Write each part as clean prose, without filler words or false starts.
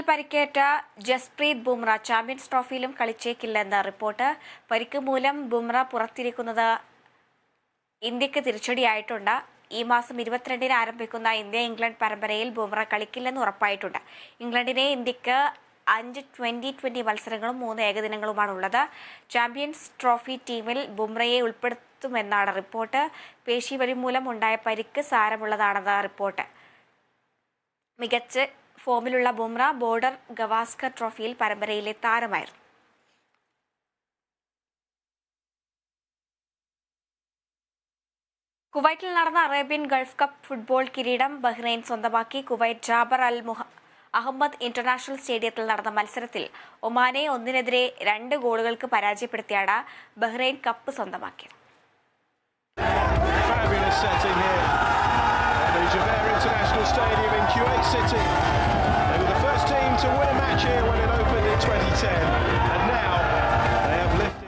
പരിക്കേറ്റ Jasprit Bumrah champions ട്രോഫിയിലും കളിച്ചേക്കില്ലെന്ന report. പരിക്ക് മൂലം ബുംറ പുറത്തിരിക്കുന്നത് ഇന്ത്യക്ക് തിരിച്ചടിയായിട്ടുണ്ട്. ഈ മാസം 22-ന് ആരംഭിക്കുന്ന ഇന്ത്യ-ഇംഗ്ലണ്ട് പരമ്പരയിൽ ബുംറ കളിക്കില്ലെന്ന് ഉറപ്പായിട്ടുണ്ട്. ഇംഗ്ലണ്ടിനെ ഇന്ത്യക്ക് 5 T20 മത്സരങ്ങളും 3 ഏകദിനങ്ങളുമാണുള്ളത്. ചാമ്പ്യൻസ് ട്രോഫി ടീമിൽ ബുംറയെ ഉൾപ്പെടുത്തുമെന്നാണ് റിപ്പോർട്ട്. പേശിവലി മൂലം ഉണ്ടായ പരിക്ക് സാരമുള്ളതാണെന്ന് റിപ്പോർട്ട്. മികച്ച ഫോമിലുള്ള ബുംറ ബോർഡർ ഗവാസ്കർ ട്രോഫിയിൽ പരമ്പരയിലെ താരമായിരുന്നു. കുവൈറ്റിൽ നടന്ന അറേബ്യൻ ഗൾഫ് കപ്പ് ഫുട്ബോൾ കിരീടം ബഹ്റൈൻ സ്വന്തമാക്കി. കുവൈറ്റ് ജാബർ അൽ അഹമ്മദ് ഇന്റർനാഷണൽ സ്റ്റേഡിയത്തിൽ നടന്ന മത്സരത്തിൽ ഒമാനെ 1-2 ഗോളുകൾക്ക് പരാജയപ്പെടുത്തിയാണ് ബഹ്റൈൻ കപ്പ് സ്വന്തമാക്കിയത്.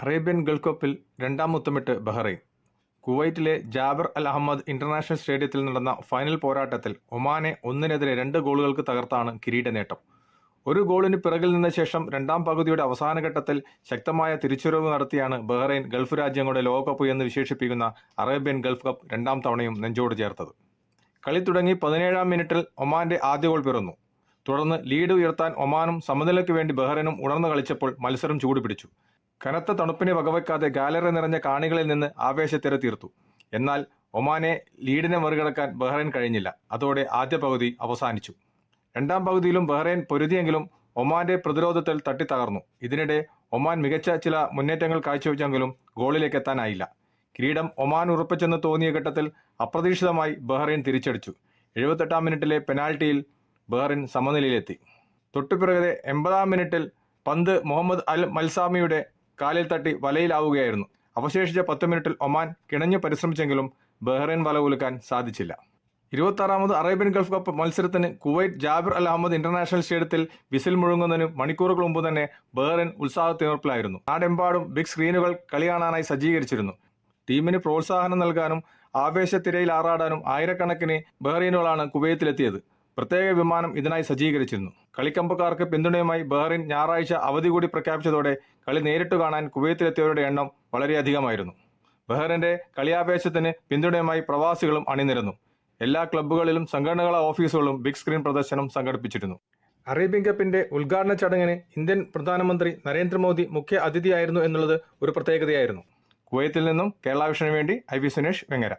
അറേബ്യൻ ഗൾഫ് കപ്പിൽ രണ്ടാം മുത്തമിട്ട് ബഹ്റൈൻ. കുവൈറ്റിലെ ജാബർ അൽ അഹമ്മദ് ഇന്റർനാഷണൽ സ്റ്റേഡിയത്തിൽ നടന്ന ഫൈനൽ പോരാട്ടത്തിൽ ഒമാനെ 1-2 ഗോളുകൾക്ക് തകർത്താണ് കിരീട നേട്ടം. ഒരു ഗോളിന് പിറകിൽ നിന്ന ശേഷം രണ്ടാം പകുതിയുടെ അവസാന ഘട്ടത്തിൽ ശക്തമായ തിരിച്ചുവരവ് നടത്തിയാണ് ബഹ്റൈൻ ഗൾഫ് രാജ്യങ്ങളുടെ ലോകകപ്പ് എന്ന് വിശേഷിപ്പിക്കുന്ന അറേബ്യൻ ഗൾഫ് കപ്പ് രണ്ടാം തവണയും നെഞ്ചോട് ചേർത്തത്. കളി തുടങ്ങി 17-ാം മിനിറ്റിൽ ഒമാന്റെ ആദ്യ ഗോൾ പിറന്നു. തുടർന്ന് ലീഡ് ഉയർത്താൻ ഒമാനും സമനിലയ്ക്ക് വേണ്ടി ബഹ്റൈനും ഉണർന്നു കളിച്ചപ്പോൾ മത്സരം ചൂടുപിടിച്ചു. കനത്ത തണുപ്പിനെ വകവയ്ക്കാതെ ഗാലറി നിറഞ്ഞ കാണികളിൽ നിന്ന് ആവേശത്തിര തീർത്തു. എന്നാൽ ഒമാനെ ലീഡിനെ മറികടക്കാൻ ബഹ്റൈൻ കഴിഞ്ഞില്ല. അതോടെ ആദ്യ പകുതി അവസാനിച്ചു. രണ്ടാം പകുതിയിലും ബഹ്റൈൻ പൊരുതിയെങ്കിലും ഒമാന്റെ പ്രതിരോധത്തിൽ തട്ടിത്തകർന്നു. ഇതിനിടെ ഒമാൻ മികച്ച ചില മുന്നേറ്റങ്ങൾ കാഴ്ചവെച്ചെങ്കിലും ഗോളിലേക്ക് എത്താനായില്ല. കിരീടം ഒമാൻ ഉറപ്പിച്ചെന്ന് തോന്നിയ ഘട്ടത്തിൽ അപ്രതീക്ഷിതമായി ബഹ്റൈൻ തിരിച്ചടിച്ചു. 78-ാം മിനിറ്റിലെ പെനാൽറ്റിയിൽ ബഹ്റൈൻ സമനിലയിലെത്തി. തൊട്ടുപിറകെ 80-ാം മിനിറ്റിൽ പന്ത് മുഹമ്മദ് അൽ മൽസാമിയുടെ കാലിൽ തട്ടി വലയിലാവുകയായിരുന്നു. അവശേഷിച്ച 10 മിനിറ്റിൽ ഒമാൻ കിണഞ്ഞു പരിശ്രമിച്ചെങ്കിലും ബഹ്റൈൻ വല ഉലുക്കാൻ സാധിച്ചില്ല. 26-ാമത് അറേബ്യൻ ഗൾഫ് കപ്പ് മത്സരത്തിന് കുവൈറ്റ് ജാബിർ അൽ അഹമ്മദ് ഇന്റർനാഷണൽ സ്റ്റേഡിയത്തിൽ വിസിൽ മുഴങ്ങുന്നതിന് മണിക്കൂറുകൾ മുമ്പ് തന്നെ ബഹ്റൈൻ ഉത്സാഹത്തിനുറപ്പിലായിരുന്നു. നാടെമ്പാടും ബിഗ് സ്ക്രീനുകൾ കളി കാണാനായി സജ്ജീകരിച്ചിരുന്നു. ടീമിന് പ്രോത്സാഹനം നൽകാനും ആവേശത്തിരയിൽ ആറാടാനും ആയിരക്കണക്കിന് ബഹ്റൈനുകളാണ് കുവൈത്തിലെത്തിയത്. പ്രത്യേക വിമാനം ഇതിനായി സജ്ജീകരിച്ചിരുന്നു. കളിക്കമ്പക്കാർക്ക് പിന്തുണയുമായി ബഹ്റൈൻ ഞായറാഴ്ച അവധി കൂടി പ്രഖ്യാപിച്ചതോടെ കളി നേരിട്ട് കാണാൻ കുവൈത്തിലെത്തിയവരുടെ എണ്ണം വളരെയധികമായിരുന്നു. ബഹ്റൈന്റെ കളിയാവേശത്തിന് പിന്തുണയുമായി പ്രവാസികളും അണിനിരന്നു. എല്ലാ ക്ലബ്ബുകളിലും സംഘടനകളുടെ ഓഫീസുകളും ബിഗ് സ്ക്രീൻ പ്രദർശനം സംഘടിപ്പിച്ചിരുന്നു. അറേബ്യൻ കപ്പിന്റെ ഉദ്ഘാടന ചടങ്ങിന് ഇന്ത്യൻ പ്രധാനമന്ത്രി നരേന്ദ്രമോദി മുഖ്യ അതിഥിയായിരുന്നു എന്നുള്ളത് ഒരു പ്രത്യേകതയായിരുന്നു. കുവൈത്തിൽ നിന്നും കേരള വിഷന് വേണ്ടി IV സുനേഷ് വെങ്ങര.